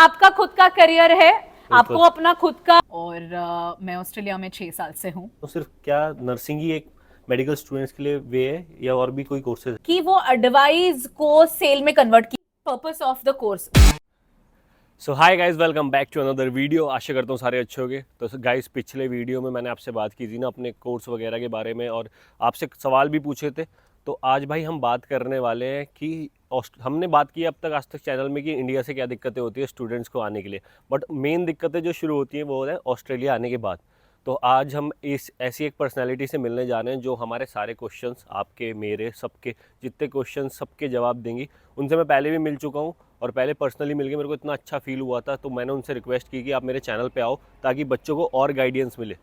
आपका खुद का करियर है, आपको बिल्कुल। अपना खुद का। और मैं ऑस्ट्रेलिया में 6 साल से हूँ। तो सिर्फ क्या नर्सिंग ही एक मेडिकल स्टूडेंट्स के लिए वे है या और भी कोई कोर्सेज? कि वो एडवाइस को सेल में कन्वर्ट की, purpose of the course. So hi guys, welcome back to another video. आशा करता हूँ सारे अच्छे होंगे। तो गाइस, पिछले वीडियो में मैंने आपसे बात की थी ना अपने कोर्स वगैरह के बारे में, और आपसे सवाल भी पूछे थे। तो आज भाई हम बात करने वाले हैं कि हमने बात की अब तक आज तक चैनल में कि इंडिया से क्या दिक्कतें होती है स्टूडेंट्स को आने के लिए, बट मेन दिक्कतें जो शुरू होती हैं वो है ऑस्ट्रेलिया आने के बाद। तो आज हम इस ऐसी एक पर्सनैलिटी से मिलने जा रहे हैं जो हमारे सारे क्वेश्चंस, आपके मेरे सबके जितने क्वेश्चन, सबके जवाब देंगी। उनसे मैं पहले भी मिल चुका हूँ और पहले पर्सनली मिलके मेरे को इतना अच्छा फील हुआ था, तो मैंने उनसे रिक्वेस्ट की कि आप मेरे चैनल पे आओ ताकि बच्चों को और गाइडेंस मिले।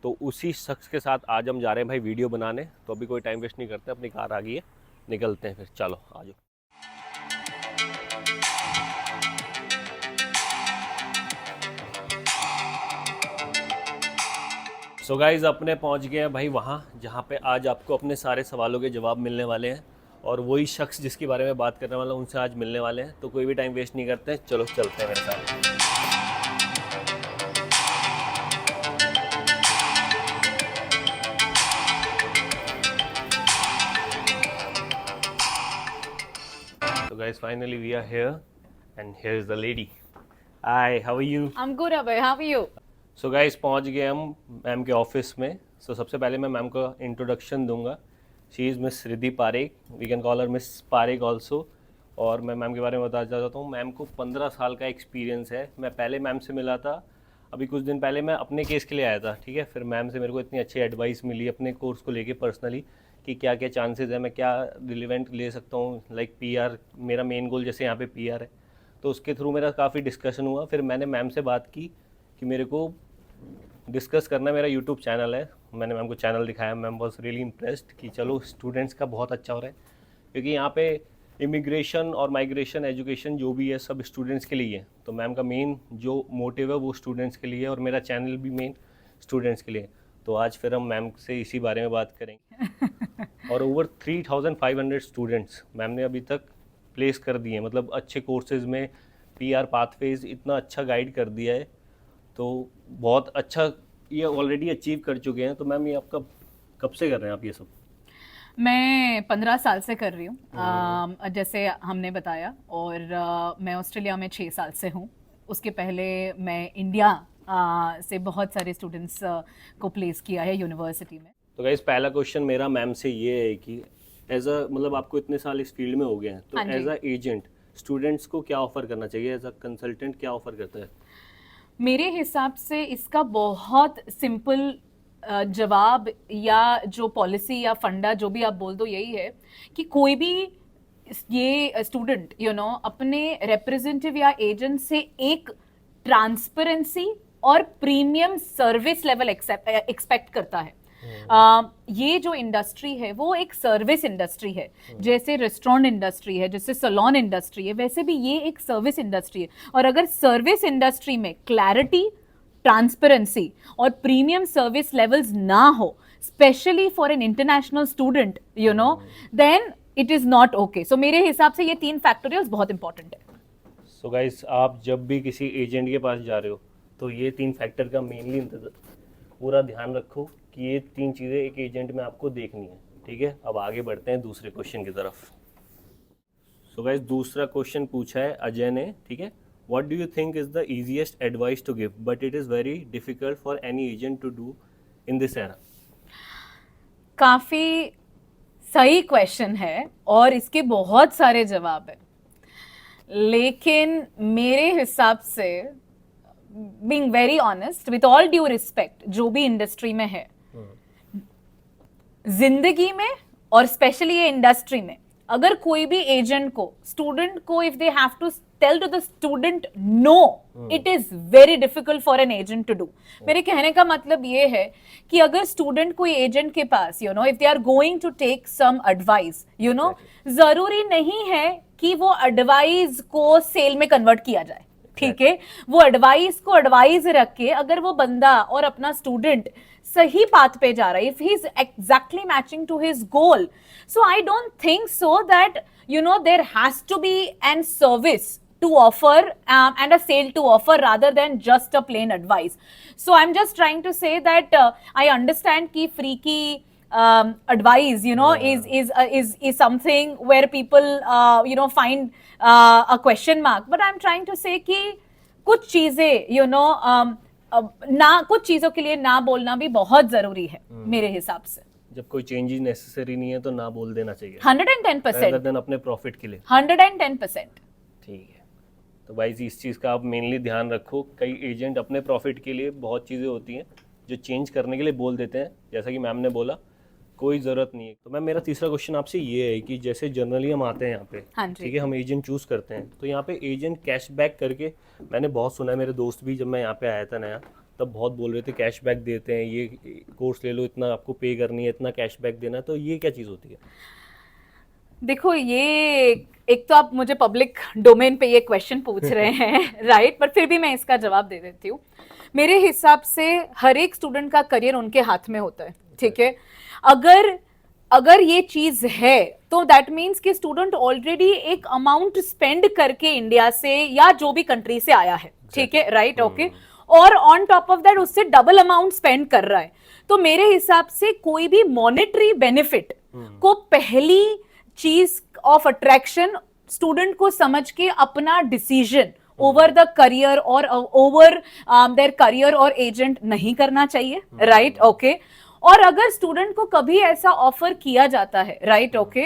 तो उसी शख्स के साथ आज हम जा रहे हैं भाई वीडियो बनाने। तो अभी कोई टाइम वेस्ट नहीं करते, अपनी कार आ गई है, निकलते हैं फिर। चलो आ जाओ। सो गाइज़, अपने पहुंच गए हैं भाई वहाँ जहाँ पे आज आपको अपने सारे सवालों के जवाब मिलने वाले हैं, और वही शख्स जिसके बारे में बात करने वाला हूँ उनसे आज मिलने वाले हैं। तो कोई भी टाइम वेस्ट नहीं करते, चलो चलते हैं मेरे साथ। So guys, finally we are here and here is the lady. Hi, how are you? I'm good, Abhay. How are you? So guys, पहुंच गए हम मैम के ऑफिस में। सो सबसे पहले मैं मैम को इंट्रोडक्शन दूंगा। She is Miss Riddhi Parekh, we can call her Miss Parekh also. और मैं मैम के बारे में बताना चाहता हूँ, मैम को 15 साल का एक्सपीरियंस है। मैं पहले मैम से मिला था, अभी कुछ दिन पहले मैं अपने केस के लिए आया था, ठीक है। फिर मैम से मेरे को इतनी अच्छी एडवाइस मिली अपने कोर्स को लेके पर्सनली, कि क्या क्या चांसेस है, मैं क्या रिलेवेंट ले सकता हूँ। लाइक पीआर, मेरा मेन गोल जैसे यहाँ पे पीआर है, तो उसके थ्रू मेरा काफ़ी डिस्कशन हुआ। फिर मैंने मैम से बात की कि मेरे को डिस्कस करना, मेरा यूट्यूब चैनल है। मैंने मैम को चैनल दिखाया, मैम वॉज रियली इम्प्रेस्ड कि चलो स्टूडेंट्स का बहुत अच्छा हो रहा है, क्योंकि यहाँ पे इमिग्रेशन और माइग्रेशन एजुकेशन जो भी है सब स्टूडेंट्स के लिए है। तो मैम का मेन जो मोटिव है वो स्टूडेंट्स के लिए है, और मेरा चैनल भी मेन स्टूडेंट्स के लिए। तो आज फिर हम मैम से इसी बारे में बात करेंगे। और ओवर 3500 स्टूडेंट्स मैम ने अभी तक प्लेस कर दिए हैं, मतलब अच्छे कोर्सेज में पीआर पाथवेज इतना अच्छा गाइड कर दिया है। तो बहुत अच्छा ये ऑलरेडी अचीव कर चुके हैं। तो मैम, ये आपका कब से कर रहे हैं आप ये सब? मैं 15 साल से कर रही हूँ, जैसे हमने बताया। और मैं ऑस्ट्रेलिया में 6 साल से हूँ। उसके पहले मैं इंडिया से बहुत सारे स्टूडेंट्स को प्लेस किया है यूनिवर्सिटी में। तो गाइस, पहला क्वेश्चन मेरा मैम से ये है कि एज अ, मतलब आपको इतने साल इस फील्ड में हो गए हैं, तो हाँ जी। एज अ एजेंट स्टूडेंट्स को क्या ऑफर करना चाहिए? एज अ कंसल्टेंट क्या ऑफर करता है? मेरे हिसाब से इसका बहुत सिंपल जवाब या जो पॉलिसी या फंडा जो भी आप बोल दो यही है कि कोई भी ये स्टूडेंट अपने रिप्रेजेंटेटिव या एजेंट से एक ट्रांसपेरेंसी और प्रीमियम सर्विस लेवल एक्सपेक्ट करता है। ये जो इंडस्ट्री है वो एक सर्विस इंडस्ट्री है। जैसे रेस्टोरेंट इंडस्ट्री है, जैसे सैलून इंडस्ट्री है, वैसे भी ये एक सर्विस इंडस्ट्री है। और अगर सर्विस इंडस्ट्री में क्लैरिटी, ट्रांसपेरेंसी और प्रीमियम सर्विस लेवल्स ना हो, specially for an international student, then it is not okay. So मेरे हिसाब से ये 3 फैक्टोरियल्स बहुत इंपॉर्टेंट है। सो गाइस, आप जब भी किसी एजेंट के पास जा रहे हो तो ये 3 फैक्टर का मेनली पूरा ध्यान रखो कि ये 3 चीज़ें एक एजेंट में आपको देखनी है, ठीक है। अब आगे बढ़ते हैं दूसरे क्वेश्चन की तरफ। सो गाइस, दूसरा क्वेश्चन पूछा है अजय ने, ठीक है। What do you think is the easiest advice to give but it is very difficult for any agent to do in this era? काफी सही क्वेश्चन है और इसके बहुत सारे जवाब है, लेकिन मेरे हिसाब से, being very honest with all due respect, जो भी इंडस्ट्री में है, जिंदगी में और स्पेशली ये इंडस्ट्री में, अगर कोई भी एजेंट को स्टूडेंट को if they have to tell to the student no, it is very difficult for an agent to do. मेरे कहने का मतलब ये है कि अगर स्टूडेंट कोई एजेंट के पास if they are going to take some advice, जरूरी नहीं है कि वो एडवाइस को सेल में कन्वर्ट किया जाए, ठीक है। वो एडवाइस को एडवाइस रख के अगर वो बंदा और अपना स्टूडेंट सही पाथ पे जा रहा है, if he is exactly matching to his goal, so I don't think so that there has to be an service to offer and a sale to offer rather than just a plain advice. So I'm just trying to say that I understand ki freaky advice, you know, is something where people you know find a question mark, but I'm trying to say कि कुछ चीजें you know ना कुछ चीजों के लिए ना बोलना भी बहुत जरूरी है मेरे हिसाब से. जब कोई चेंजेस नेसेसरी नहीं है तो ना बोल देना चाहिए 110% rather than अपने प्रॉफिट के लिए. 110%. ठीक है, तो भाई जी इस चीज़ का आप मेनली ध्यान रखो. कई एजेंट अपने प्रॉफिट के लिए बहुत चीज़ें होती हैं जो चेंज करने के लिए बोल देते हैं, जैसा कि मैम ने बोला कोई ज़रूरत नहीं है. तो मैम मेरा तीसरा क्वेश्चन आपसे ये है कि जैसे जनरली हम आते हैं यहाँ पे, हाँ जी. ठीक है, हम एजेंट चूज़ करते हैं तो यहाँ पे एजेंट कैशबैक करके, मैंने बहुत सुना है, मेरे दोस्त भी जब मैं यहाँ पे आया था नया तब बहुत बोल रहे थे कैशबैक देते हैं, ये कोर्स ले लो इतना आपको पे करनी है, इतना कैशबैक देना है, तो ये क्या चीज़ होती है? देखो ये एक तो आप मुझे पब्लिक डोमेन पे ये क्वेश्चन पूछ रहे हैं राइट, पर फिर भी मैं इसका जवाब दे देती हूँ. मेरे हिसाब से हर एक स्टूडेंट का करियर उनके हाथ में होता है, ठीक है. अगर ये चीज है तो दैट मीन्स कि स्टूडेंट ऑलरेडी एक अमाउंट स्पेंड करके इंडिया से या जो भी कंट्री से आया है, ठीक है, राइट, ओके, और ऑन टॉप ऑफ दैट उससे डबल अमाउंट स्पेंड कर रहा है. तो मेरे हिसाब से कोई भी मॉनेटरी बेनिफिट को पहली चीज ऑफ अट्रैक्शन स्टूडेंट को समझ के अपना डिसीजन ओवर द करियर और ओवर देयर करियर और एजेंट नहीं करना चाहिए, राइट, ओके. और अगर स्टूडेंट को कभी ऐसा ऑफर किया जाता है, राइट, ओके,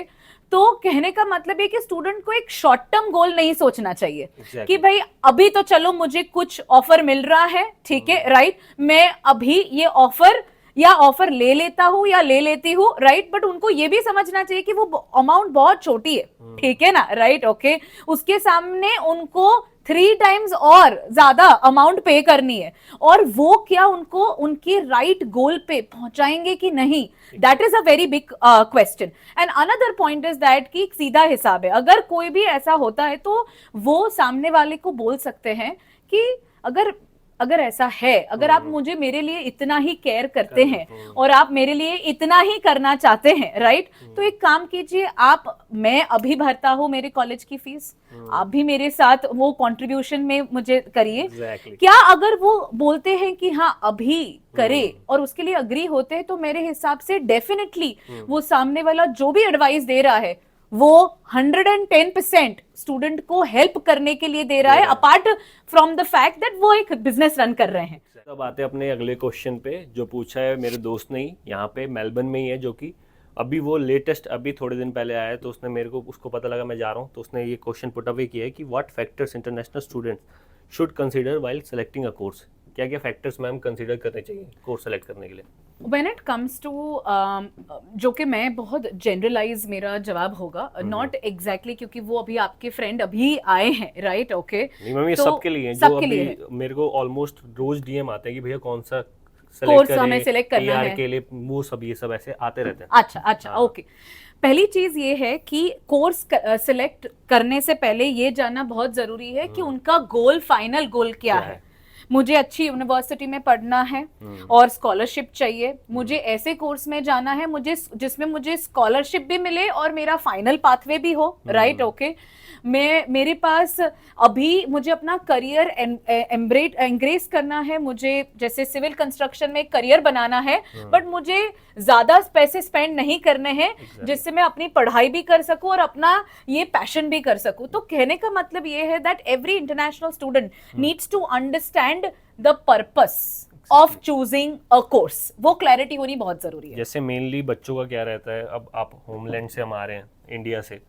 तो कहने का मतलब है कि स्टूडेंट को एक शॉर्ट टर्म गोल नहीं सोचना चाहिए कि भाई अभी तो चलो मुझे कुछ ऑफर मिल रहा है, ठीक है, राइट, मैं अभी ये ऑफर ले लेता हूँ या ले लेती हूँ, राइट, बट उनको ये भी समझना चाहिए कि वो अमाउंट बहुत छोटी है, ठीक है ना, राइट, ओके. उसके सामने उनको 3 times और ज्यादा अमाउंट पे करनी है, और वो क्या उनको उनके राइट गोल पे पहुंचाएंगे कि नहीं, that is a very big question. And another point is that कि सीधा हिसाब है, अगर कोई भी ऐसा होता है तो वो सामने वाले को बोल सकते हैं कि अगर ऐसा है, अगर आप मुझे मेरे लिए इतना ही केयर करते हैं और आप मेरे लिए इतना ही करना चाहते हैं, राइट, तो एक काम कीजिए आप, मैं अभी भरता हूँ मेरे कॉलेज की फीस, आप भी मेरे साथ वो कंट्रीब्यूशन में मुझे करिए. क्या अगर वो बोलते हैं कि हाँ अभी करे और उसके लिए अग्री होते हैं, तो मेरे हिसाब से डेफिनेटली वो सामने वाला जो भी एडवाइस दे रहा है वो 110% स्टूडेंट को हेल्प करने के लिए दे रहा है, apart from the fact that वो एक बिजनेस रन कर रहे हैं. अब आते हैं अपने अगले क्वेश्चन पे, जो पूछा है मेरे दोस्त ने ही, यहाँ पे मेलबर्न में ही है, जो कि अभी वो लेटेस्ट अभी थोड़े दिन पहले आया है, तो उसने मेरे को, उसको पता लगा मैं जा रहा हूँ, तो उसने ये क्वेश्चन पुट अवे किया है कि what factors international students should consider while selecting a course. क्या क्या फैक्टर्स मैम कंसीडर करने चाहिए कोर्स सेलेक्ट करने के लिए? When it comes to जो कि मैं बहुत जनरलाइज मेरा जवाब होगा, नॉट एग्जैक्टली क्योंकि वो अभी आपके फ्रेंड अभी आए हैं, राइट, ओके. नहीं मैम ये तो सबके लिए है, जो सबके अभी लिए मेरे को ऑलमोस्ट रोज डीएम आते हैं कि भैया कौन सा कोर्स हमें सिलेक्ट करना PR है के लिए, वो सब ये सब ऐसे आते रहते हैं. अच्छा, ओके. पहली चीज ये है कि कोर्स सिलेक्ट करने से पहले ये जानना बहुत जरूरी है कि उनका गोल, फाइनल गोल क्या है. मुझे अच्छी यूनिवर्सिटी में पढ़ना है और स्कॉलरशिप चाहिए, मुझे ऐसे कोर्स में जाना है मुझे जिसमें मुझे स्कॉलरशिप भी मिले और मेरा फाइनल पाथवे भी हो, राइट, ओके. मेरे पास अभी मुझे अपना करियर एंग्रेज करना है, मुझे जैसे सिविल कंस्ट्रक्शन में करियर बनाना है, बट मुझे ज्यादा पैसे स्पेंड नहीं करने हैं जिससे मैं अपनी पढ़ाई भी कर सकूं और अपना ये पैशन भी कर सकूं. तो कहने का मतलब ये है that every international student needs to understand the purpose of choosing a course. वो क्लैरिटी होनी बहुत जरूरी है. जैसे मेनली बच्चों का क्या रहता है, अब आप होमलैंड से हम आ रहे हैं, इंडिया से,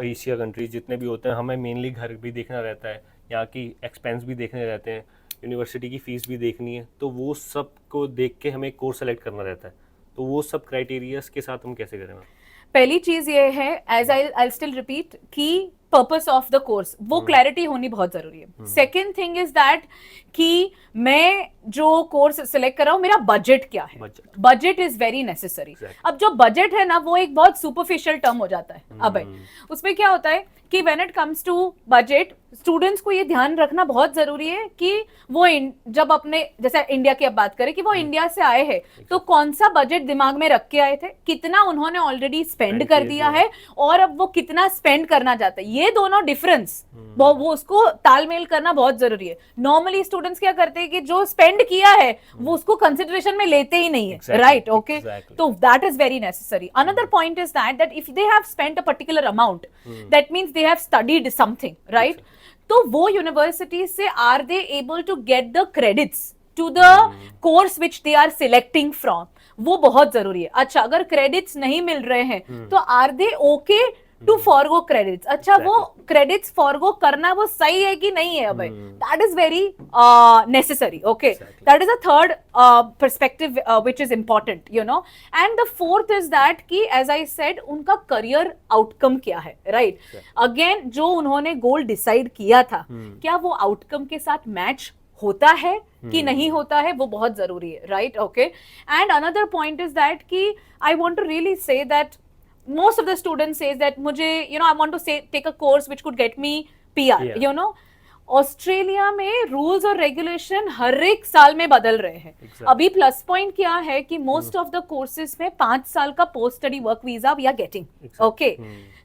एशिया कंट्रीज जितने भी होते हैं, हमें मेनली घर भी देखना रहता है, यहाँ की एक्सपेंस भी देखने रहते हैं, यूनिवर्सिटी की फीस भी देखनी है, तो वो सब को देख के हमें कोर्स सेलेक्ट करना रहता है. तो वो सब क्राइटेरियाज के साथ हम कैसे करें? पहली चीज ये है, एज आई स्टिल रिपीट, कि पर्पस ऑफ द कोर्स, वो क्लैरिटी होनी बहुत जरूरी है. सेकेंड थिंग इज दैट कि मैं जो कोर्स सिलेक्ट कर रहा हूं, मेरा बजट क्या है. Budget is very necessary. अब जो बजट है ना, वो एक बहुत सुपरफिशियल टर्म हो जाता है. अब उसमें क्या होता है कि when it comes to budget, students को ये ध्यान रखना बहुत जरूरी है कि वो जब अपने, जैसे इंडिया की अब बात करें कि वो इंडिया से आए हैं, तो कौन सा बजट दिमाग में रख के आए थे, कितना उन्होंने ऑलरेडी स्पेंड कर दिया है और अब वो कितना स्पेंड करना चाहते हैं. ये दोनों डिफरेंस वो उसको तालमेल करना बहुत जरूरी है। नॉर्मली स्टूडेंट्स क्या करते हैं कि जो स्पेंड किया है वो उसको कंसिडरेशन में लेते ही नहीं है, राइट? ओके, तो that is very necessary. Another point is that if they have spent a particular amount, that means they have studied something, right? तो वो यूनिवर्सिटी से are they able to get the credits to the course which they are selecting from, वो बहुत जरूरी है। अच्छा, अगर credits नहीं मिल रहे हैं तो are they okay to forgo credits? अच्छा, वो क्रेडिट्स फॉरगो करना वो सही है कि नहीं है? भाई, that is very necessary. Okay, that is a third perspective which is important, you know. And the fourth is that कि एज आई सेड, उनका करियर आउटकम क्या है, राइट? अगेन, जो उन्होंने गोल डिसाइड किया था, क्या वो आउटकम के साथ मैच होता है कि नहीं होता है, वो बहुत जरूरी है, right? Okay, and another point is that कि I want to really say that most of the students says that मुझे, you know, I want to say take a course which could get me PR, you know. Australia में rules और regulation हर एक साल में बदल रहे हैं। अभी प्लस पॉइंट क्या है कि मोस्ट ऑफ द कोर्सेज में 5 साल का post study work visa we are getting. Okay,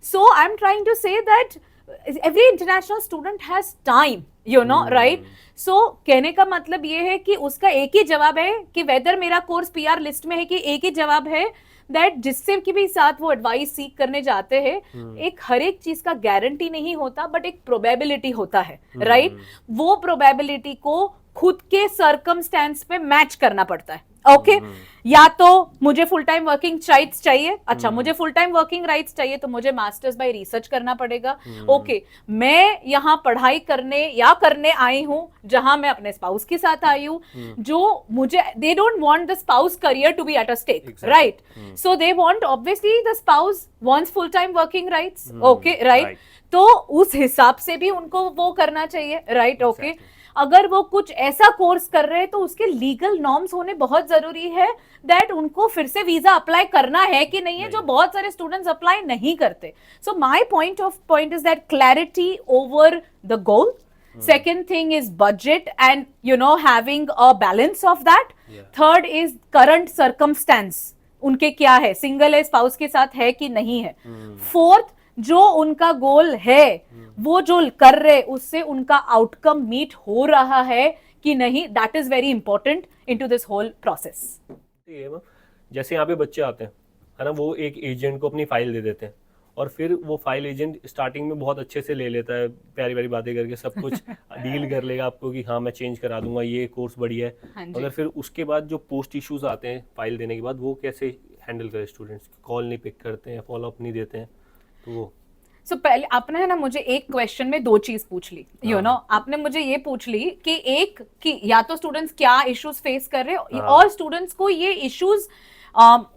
so I am trying to say that every international student has time, you know, right? So कहने का मतलब ये है कि उसका एक ही जवाब है कि वेदर मेरा कोर्स पीआर लिस्ट में है, कि एक ही जवाब है दैट जिससे कि भी साथ वो एडवाइस सीख करने जाते हैं, एक हर एक चीज का गारंटी नहीं होता, बट एक प्रोबेबिलिटी होता है, राइट? वो प्रोबेबिलिटी को खुद के सर्कमस्टेंस पे मैच करना पड़ता है। ओके, या तो मुझे फुल टाइम वर्किंग राइट्स चाहिए, अच्छा मुझे फुल टाइम वर्किंग राइट्स चाहिए तो मुझे मास्टर्स बाय रिसर्च करना पड़ेगा। ओके, मैं यहाँ पढ़ाई करने आई हूँ जहां मैं अपने स्पाउस के साथ आई हूँ, जो मुझे, they don't want the spouse career to be at a stake, right? So they want, obviously the spouse wants full time working rights, okay, right? तो उस हिसाब से भी उनको वो करना चाहिए, राइट? ओके, अगर वो कुछ ऐसा कोर्स कर रहे हैं तो उसके लीगल नॉर्म्स होने बहुत जरूरी है, दैट उनको फिर से वीजा अप्लाई करना है कि नहीं है, जो बहुत सारे स्टूडेंट्स अप्लाई नहीं करते। So my point is that clarity over the goal, second thing is budget and, you know, having a balance of that, third is current circumstance, उनके क्या है, सिंगल है, स्पाउस के साथ है कि नहीं है, फोर्थ जो उनका गोल है वो जो कर रहे उससे उनका आउटकम मीट हो रहा है कि नहीं, that is very important into this whole process. जैसे यहाँ पे बच्चे आते हैं, है ना, वो एक एजेंट को अपनी फाइल दे देते हैं और फिर वो फाइल एजेंट स्टार्टिंग में बहुत अच्छे से ले लेता है, प्यारी प्यारी बातें करके सब कुछ डील कर लेगा आपको कि हाँ मैं चेंज करा दूंगा, ये कोर्स बढ़िया है। हाँ, अगर फिर उसके बाद जो पोस्ट इश्यूज आते हैं फाइल देने के बाद, वो कैसे हैंडल करें? स्टूडेंट्स कॉल नहीं पिक करते हैं, फॉलो अप नहीं देते हैं, तो वो पहले आपने, है ना, मुझे एक क्वेश्चन में 2 चीज पूछ ली, यू नो। आपने मुझे ये पूछ ली कि एक कि या तो स्टूडेंट्स क्या इश्यूज फेस कर रहे हैं, और स्टूडेंट्स को ये इश्यूज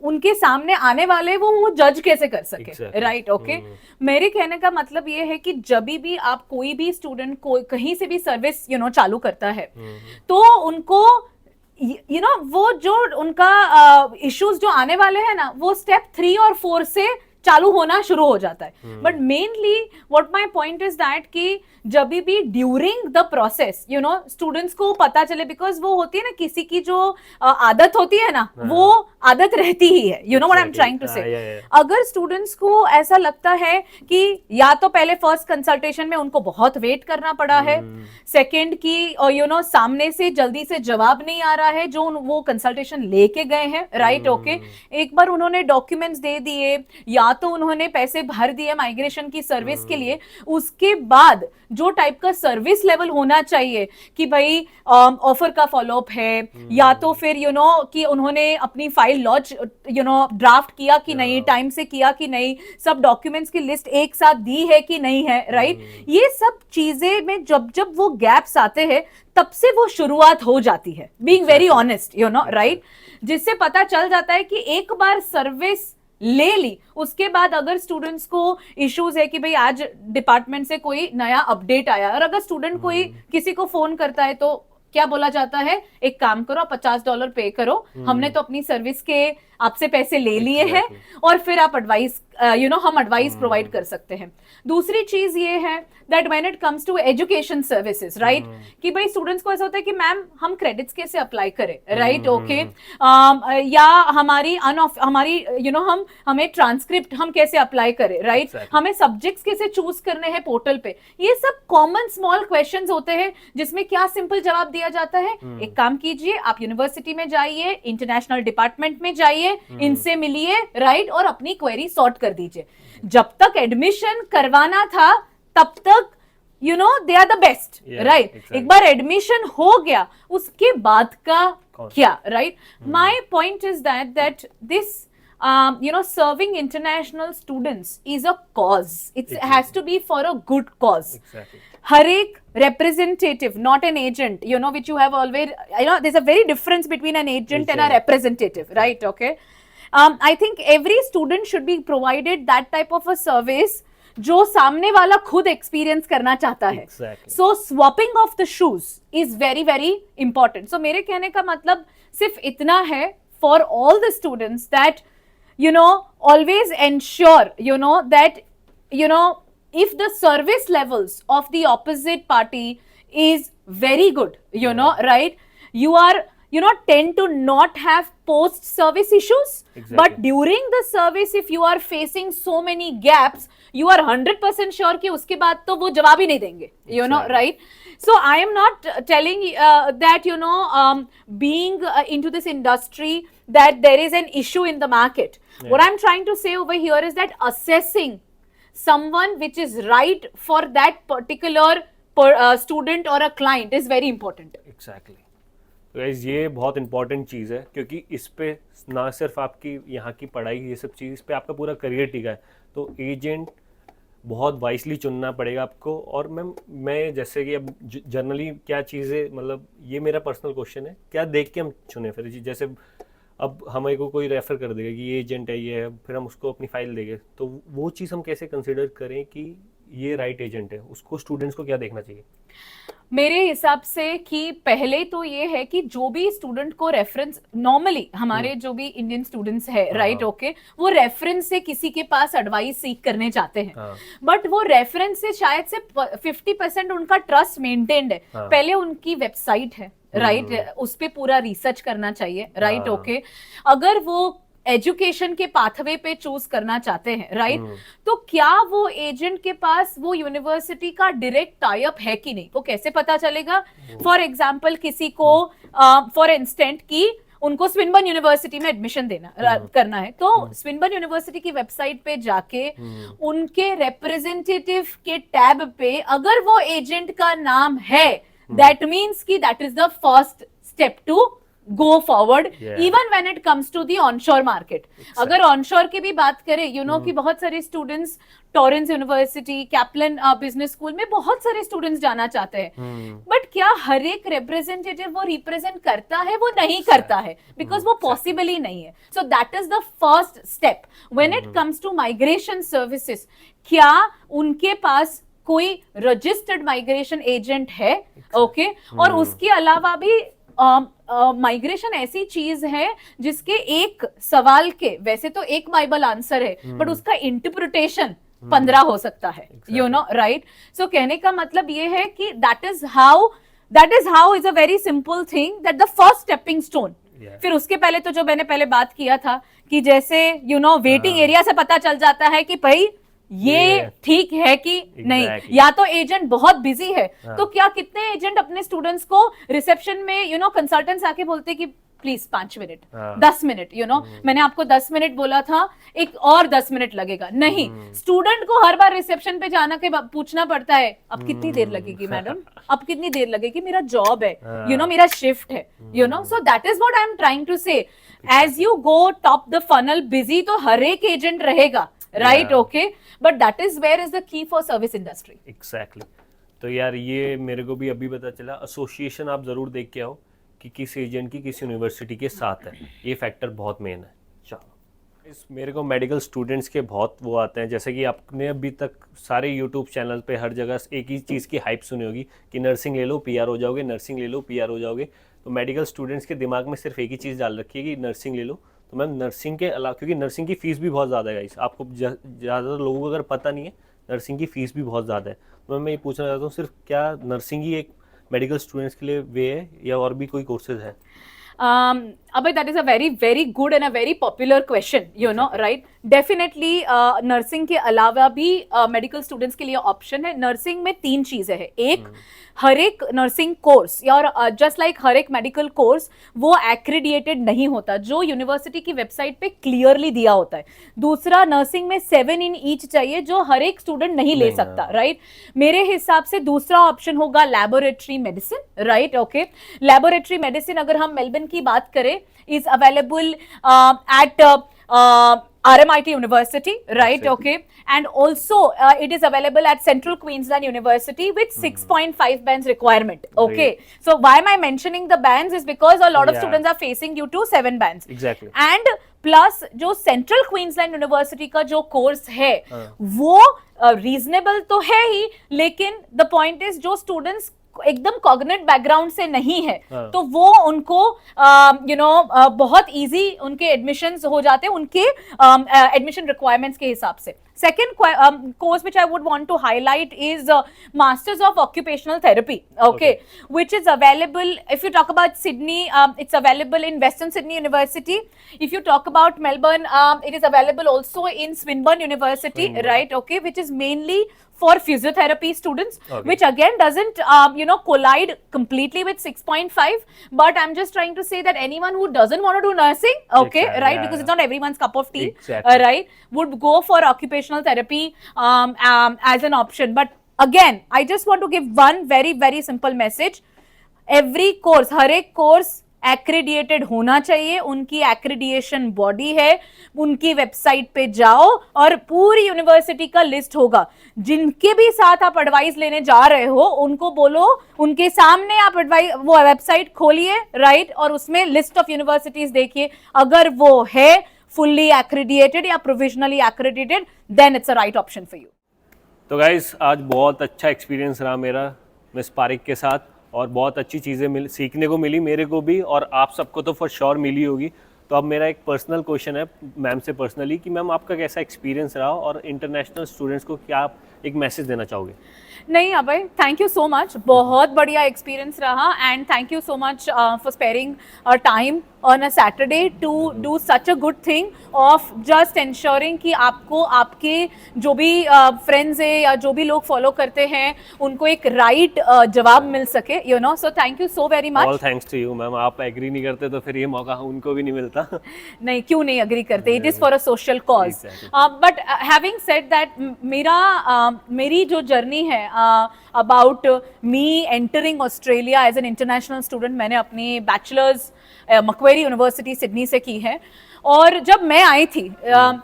उनके सामने आने वाले वो जज कैसे कर सके, राइट? ओके, मेरे कहने का मतलब ये है कि जब भी आप कोई भी स्टूडेंट को कहीं से भी सर्विस, यू नो, चालू करता है, तो उनको, यू नो, वो जो उनका इश्यूज जो आने वाले हैं ना, वो स्टेप 3 और 4 से चालू होना शुरू हो जाता है। But mainly what my point is that कि जब भी during the process, you know, students को पता चले, बिकॉज वो होती है ना, किसी की जो आदत होती है ना, वो आदत रहती ही है, you know what I am trying to say. अगर स्टूडेंट्स को ऐसा लगता है कि या तो पहले फर्स्ट कंसल्टेशन में उनको बहुत वेट करना पड़ा है, सेकेंड की, यू नो, सामने से जल्दी से जवाब नहीं आ रहा है जो वो कंसल्टेशन लेके गए हैं, राइट? ओके, एक बार उन्होंने डॉक्यूमेंट्स दे दिए या तो उन्होंने पैसे भर दिए माइग्रेशन की सर्विस के लिए, उसके बाद जो टाइप का सर्विस लेवल होना चाहिए कि भाई ऑफर का फॉलोअप है, या तो फिर, यू नो, कि उन्होंने अपनी file launch, you know, draft किया कि नहीं, टाइम से किया कि नहीं, सब डॉक्यूमेंट्स की लिस्ट एक साथ दी है कि नहीं है, राइट? ये सब चीजें में जब जब वो गैप्स आते हैं, तब से वो शुरुआत हो जाती है, being very honest, you know, right? जिससे पता चल जाता है कि एक बार सर्विस ले ली, उसके बाद अगर स्टूडेंट्स को इश्यूज है कि भाई आज डिपार्टमेंट से कोई नया अपडेट आया, और अगर स्टूडेंट कोई किसी को फोन करता है तो क्या बोला जाता है, एक काम करो, $50 पे करो, हमने तो अपनी सर्विस के आपसे पैसे ले लिए हैं और फिर आप एडवाइस हम एडवाइस प्रोवाइड कर सकते हैं। दूसरी चीज ये है that when it comes to education services, right, कि भाई स्टूडेंट्स को ऐसा होता है कि मैम हम क्रेडिट्स कैसे अप्लाई करें, राइट, ओके, या हमारी हमें ट्रांसक्रिप्ट हम कैसे अप्लाई करें, राइट, हमें सब्जेक्ट्स कैसे चूज करने हैं पोर्टल पे। ये सब कॉमन स्मॉल क्वेश्चंस होते हैं जिसमें क्या सिंपल जवाब दिया जाता है, एक काम कीजिए, आप यूनिवर्सिटी में जाइए, इंटरनेशनल डिपार्टमेंट में जाइए, इनसे मिलिए, राइट, और अपनी क्वेरी सॉर्ट कर दीजिए। जब तक एडमिशन करवाना था तब तक they are the best, right. एक बार एडमिशन हो गया उसके बाद का क्या, right. My point is that this serving international students is a cause. It has to be for a good cause. Exactly. हर एक representative, not an agent, which you have always, there's a very difference between an agent and a representative, right? Okay. I think every student should be provided that type of a service जो सामने वाला खुद experience करना चाहता है। So swapping of the shoes is very very important. So मेरे कहने का मतलब सिर्फ इतना है for all the students that always ensure that if the service levels of the opposite party is very good, right, you are tend to not have post service issues. But during the service if you are facing so many gaps, you are 100% sure कि उसके बाद तो वो जवाब ही नहीं देंगे, right. So I am not telling that being into this industry that there is an issue in the market. What I'm trying to say over here is that assessing someone which is right for that particular student or a client is very important. Exactly. Guys ये बहुत important चीज़ है क्योंकि इस पे ना सिर्फ आपकी यहाँ की पढ़ाई, ये सब चीज़, इस पे आपका पूरा करियर टिका है। तो एजेंट बहुत वाइसली चुनना पड़ेगा आपको। और मैं जैसे कि अब जनरली क्या चीज़ें, मतलब ये मेरा पर्सनल क्वेश्चन है, क्या देख के हम चुने फिर? जैसे अब हमें को कोई रेफ़र कर देगा कि ये एजेंट है, ये है, फिर हम उसको अपनी फ़ाइल देंगे, तो वो चीज़ हम कैसे कंसिडर करें कि ये राइट एजेंट है? उसको स्टूडेंट्स को क्या देखना चाहिए? मेरे हिसाब से कि पहले तो ये है कि जो भी स्टूडेंट को रेफरेंस, नॉर्मली हमारे जो भी इंडियन स्टूडेंट्स है, राइट, ओके, वो रेफरेंस से किसी के पास एडवाइस सीख करने जाते हैं, बट वो रेफरेंस से शायद से 50% उनका ट्रस्ट मेंटेन्ड है। पहले उनकी वेबसाइट है, राइट, उस पे पूरा रिसर्च करना चाहिए, राइट, ओके। अगर वो एजुकेशन के पाथवे पे चूज करना चाहते हैं, राइट, तो क्या वो एजेंट के पास वो यूनिवर्सिटी का डायरेक्ट टाई अप है कि नहीं, वो कैसे पता चलेगा? फॉर एग्जांपल किसी को फॉर इंस्टेंट कि उनको स्विनबर्न यूनिवर्सिटी में एडमिशन करना है, तो स्विनबर्न यूनिवर्सिटी की वेबसाइट पे जाके उनके रिप्रेजेंटेटिव के टैब पे अगर वो एजेंट का नाम है, दैट मीन्स कि that is the first step to go forward, even when it comes to the onshore market. अगर onshore की भी बात करें, कि बहुत सारे students Torrens university, Kaplan business school में बहुत सारे स्टूडेंट्स जाना चाहते हैं, बट क्या हर एक रिप्रेजेंटेटिव वो रिप्रेजेंट करता है? वो नहीं करता है, बिकॉज वो पॉसिबल ही नहीं है। So that is the first step when it comes to migration services. क्या उनके पास कोई रजिस्टर्ड माइग्रेशन एजेंट है? ओके, और उसके अलावा भी माइग्रेशन ऐसी चीज है जिसके एक सवाल के वैसे तो एक बाइबल आंसर है, बट उसका इंटरप्रिटेशन 15 हो सकता है, राइट। सो कहने का मतलब ये है कि that is how is a very simple thing, that the first stepping stone. फिर उसके पहले तो जो मैंने पहले बात किया था कि जैसे वेटिंग एरिया से पता चल जाता है कि भाई ये ठीक है कि नहीं, या तो एजेंट बहुत बिजी है, तो क्या कितने एजेंट अपने स्टूडेंट्स को रिसेप्शन में कंसल्टेंट्स आके बोलते कि प्लीज 5 मिनट 10 मिनट, मैंने आपको 10 मिनट बोला था, एक और 10 मिनट लगेगा। नहीं, स्टूडेंट को हर बार रिसेप्शन पे जाना के पूछना पड़ता है, अब कितनी देर लगेगी मैडम, अब कितनी देर लगेगी, मेरा जॉब है, मेरा शिफ्ट है, so that is what I am trying to say. As you go top the funnel, busy तो हर एक एजेंट रहेगा, right, okay, but that is where is the key for service industry. Exactly. तो यार ये मेरे को भी अभी पता चला, एसोसिएशन आप ज़रूर देख के आओ कि किस एजेंट की किस यूनिवर्सिटी के साथ है, ये फैक्टर बहुत मेन है। चलो, मेरे को मेडिकल स्टूडेंट्स के बहुत वो आते हैं, जैसे कि आपने अभी तक सारे यूट्यूब चैनल पे हर जगह एक ही चीज़ की हाइप सुनी होगी कि नर्सिंग ले लो पीआर हो जाओगे, नर्सिंग ले लो पीआर हो जाओगे। तो मेडिकल स्टूडेंट्स के दिमाग में सिर्फ एक ही चीज़ डाल रखी है कि नर्सिंग ले लो तो मैम नर्सिंग के अलावा, क्योंकि नर्सिंग की फ़ीस भी बहुत ज़्यादा है गाइस, आपको ज़्यादातर लोगों को अगर पता नहीं है, नर्सिंग की फ़ीस भी बहुत ज़्यादा है। तो मैं ये पूछना चाहता हूँ, सिर्फ क्या नर्सिंग ही एक मेडिकल स्टूडेंट्स के लिए वे है या और भी कोई कोर्सेज है? Abhay, that is a very, very good and a very popular question, you know, right? Definitely, nursing के अलावा भी medical students के लिए option है. Nursing में 3 चीजें हैं. एक, हर एक नर्सिंग कोर्स या जस्ट लाइक हर एक मेडिकल कोर्स वो एक्रीडिएटेड नहीं होता, जो यूनिवर्सिटी की वेबसाइट पे क्लियरली दिया होता है. दूसरा, नर्सिंग में 7 in each चाहिए, जो हर एक स्टूडेंट नहीं ले सकता, राइट? मेरे हिसाब से दूसरा ऑप्शन होगा laboratory medicine, right? Okay, laboratory medicine अगर हम मेलबर्न की बात करें, is available at RMIT University, right? Okay, and also it is available at Central Queensland University with 6.5 bands requirement. Okay, so why am I mentioning the bands is because a lot of students are facing due to 7 bands. Exactly. And plus जो Central Queensland University का जो course है वो reasonable तो है ही, लेकिन the point is जो students एकदम कॉग्निट बैकग्राउंड से नहीं है तो वो उनको बहुत इजी उनके एडमिशंस हो जाते हैं उनके एडमिशन रिक्वायरमेंट्स के हिसाब से. Second course which I would want to highlight is Masters of Occupational Therapy, okay, which is available, if you talk about Sydney, it's available in Western Sydney University. If you talk about Melbourne, it is available also in Swinburne University, right? Okay, which is mainly for physiotherapy students, which again doesn't collide completely with 6.5, but I'm just trying to say that anyone who doesn't want to do nursing, okay, exactly, right, because it's not everyone's cup of tea, exactly. Right, would go for occupational therapy as an option. But again, I just want to give one very, very simple message. Every course, हर एक course accredited होना चाहिए, उनकी accreditation body है, उनकी website पे जाओ और पूरी यूनिवर्सिटी का लिस्ट होगा. जिनके भी साथ आप एडवाइस लेने जा रहे हो उनको बोलो, उनके सामने आप एडवाइस वो वेबसाइट खोलिए, राइट, और उसमें लिस्ट ऑफ यूनिवर्सिटीज देखिए. अगर वो है फुल्ली एक्रीडिएटेड या provisionally accredited, then it's a right option for you. तो गाइस, आज बहुत अच्छा एक्सपीरियंस रहा मेरा मिस पारिक के साथ, और बहुत अच्छी चीज़ें सीखने को मिली मेरे को भी, और आप सबको तो फॉर श्योर मिली होगी. तो अब मेरा एक पर्सनल क्वेश्चन है मैम से पर्सनली कि मैम आपका कैसा एक्सपीरियंस रहा और इंटरनेशनल स्टूडेंट्स को क्या आप एक मैसेज देना चाहोगे? नहीं अभय, थैंक यू सो मच, बहुत बढ़िया एक्सपीरियंस रहा, and thank you so much for sparing time on a Saturday to do such a good thing of just ensuring कि आपको आपके जो भी फ्रेंड्स है या जो भी लोग फॉलो करते हैं उनको एक राइट जवाब मिल सके, you know. So thank you so very much. All thanks to you ma'am. आप एग्री नहीं करते तो फिर ये मौका उनको भी नहीं मिलता. नहीं, क्यों नहीं एग्री करते, it is for a social cause. But having said that, मेरी जो जर्नी है about me entering Australia as an international student, मैंने अपनी बैचलर्स मक्वेरी यूनिवर्सिटी सिडनी से की है. और जब मैं आई थी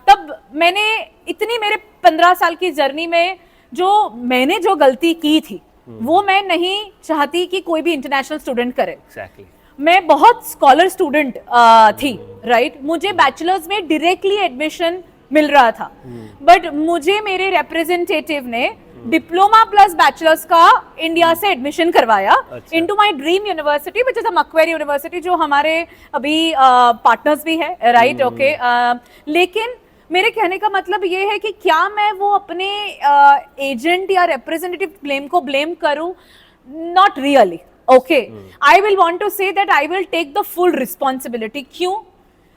तब मैंने इतनी मेरे 15 साल की जर्नी में मैंने जो गलती की थी वो मैं नहीं चाहती कि कोई भी इंटरनेशनल स्टूडेंट करे. Exactly. मैं बहुत स्कॉलर स्टूडेंट थी, राइट. मुझे बैचलर्स में डायरेक्टली एडमिशन मिल रहा था, बट मुझे मेरे रिप्रेजेंटेटिव ने डिप्लोमा प्लस बैचलर्स का इंडिया से एडमिशन करवाया into my dream university which is a Macquarie university, जो हमारे अभी पार्टनर्स भी है, राइट. ओके, लेकिन मेरे कहने का मतलब ये है कि क्या मैं वो अपने एजेंट या रिप्रेजेंटेटिव को ब्लेम करूं? Not really. Okay, I will want to say that I will take the full responsibility. क्यों?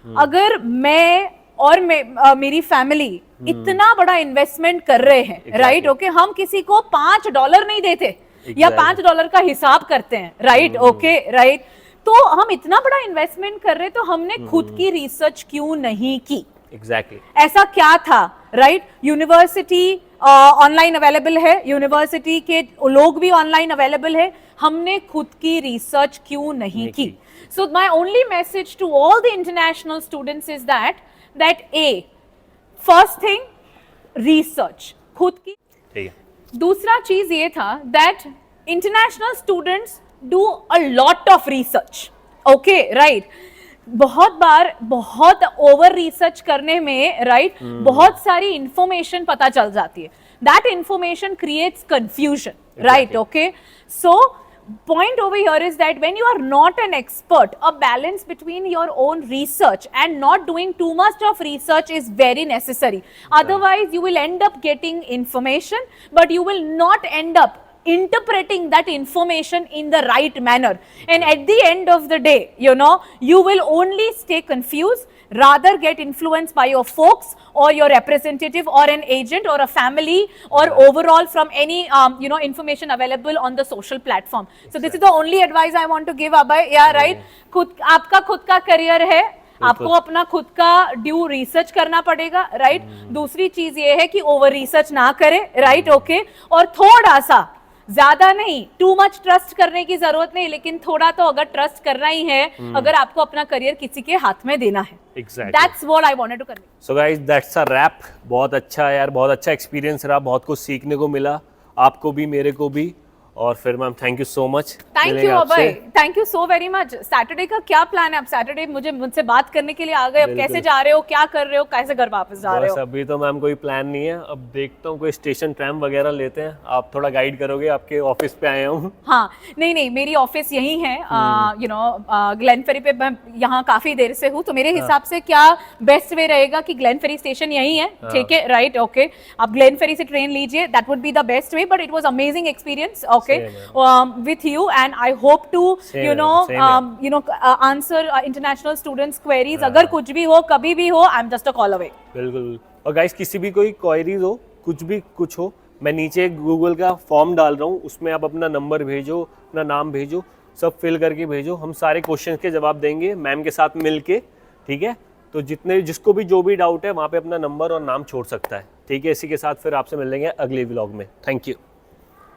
अगर मैं और मेरी फैमिली इतना बड़ा इन्वेस्टमेंट कर रहे हैं, राइट. ओके, हम किसी को $5 नहीं देते या $5 का हिसाब करते हैं, राइट. Okay, right. तो हम इतना बड़ा इन्वेस्टमेंट कर रहे हैं, तो हमने खुद की रिसर्च क्यों नहीं की? एग्जैक्टली. ऐसा क्या था, राइट. यूनिवर्सिटी ऑनलाइन अवेलेबल है, यूनिवर्सिटी के लोग भी ऑनलाइन अवेलेबल है, हमने खुद की रिसर्च क्यों नहीं की? So my only message to all the international students is that A, first thing, research, खुद की. ठीक है. दूसरा चीज ये था that international students do a lot of research, okay, right. बहुत बार बहुत ओवर रिसर्च करने में, राइट, बहुत सारी इंफॉर्मेशन पता चल जाती है. That information creates confusion, right. Okay, so point over here is that when you are not an expert, a balance between your own research and not doing too much of research is very necessary. Otherwise, you will end up getting information, but you will not end up interpreting that information in the right manner. And at the end of the day, you know, you will only stay confused, rather get influenced by your folks or your representative or an agent or a family or overall from any you know, information available on the social platform. So this is the only advice I want to give, Abhay. Yeah, right. खुद आपका खुद का career है, आपको अपना खुद का due research करना पड़ेगा, राइट. दूसरी चीज ये है कि ओवर रिसर्च ना करें, राइट. ओके. और थोड़ा सा, ज्यादा नहीं, टू मच ट्रस्ट करने की जरूरत नहीं, लेकिन थोड़ा तो अगर ट्रस्ट करना ही है, अगर आपको अपना करियर किसी के हाथ में देना है. Exactly. That's what I wanted to convey. So guys, that's a wrap. बहुत अच्छा है यार, बहुत अच्छा एक्सपीरियंस रहा, बहुत कुछ सीखने को मिला, आपको भी मेरे को भी. और फिर ma'am thank you so much. Thank you Abhay, thank you so very much. Saturday का क्या प्लान है? आप सैटरडे मुझसे बात करने के लिए आ गए, अब कैसे जा रहे हो, क्या कर रहे हो, कैसे घर वापस जा रहे हो? अभी तो मैम कोई प्लान नहीं है, अब देखता हूँ कोई स्टेशन ट्रैम वगैरह लेते हैं. आप थोड़ा गाइड करोगे, आपके ऑफिस पे आया हूँ. हाँ, नहीं, मेरी ऑफिस यही है, यू नो, ग्लेन फेरी पे. मैं यहाँ काफी देर से हूँ, तो मेरे हिसाब से क्या बेस्ट वे रहेगा कि ग्लेन फेरी स्टेशन यही है, ठीक है, राइट. ओके, आप ग्लेन फेरी से ट्रेन लीजिए, that would be the best way. But it was amazing experience, okay, with you, and I hope to answer international students queries. अगर कुछ भी हो, कभी भी हो, I'm just a call away. बिल्कुल. और गाइस, किसी भी कोई क्वेरीज हो, कुछ भी कुछ हो, मैं नीचे गूगल का फॉर्म डाल रहा हूँ, उसमें आप अपना नंबर भेजो, अपना नाम भेजो, सब फिल करके भेजो. हम सारे क्वेश्चन के जवाब देंगे मैम के साथ मिलके, ठीक है. तो जिसको भी जो भी डाउट है, वहाँ पे अपना नंबर और नाम छोड़ सकता है, ठीक है. इसी के साथ फिर आपसे मिलेंगे अगले व्लॉग में. Thank you.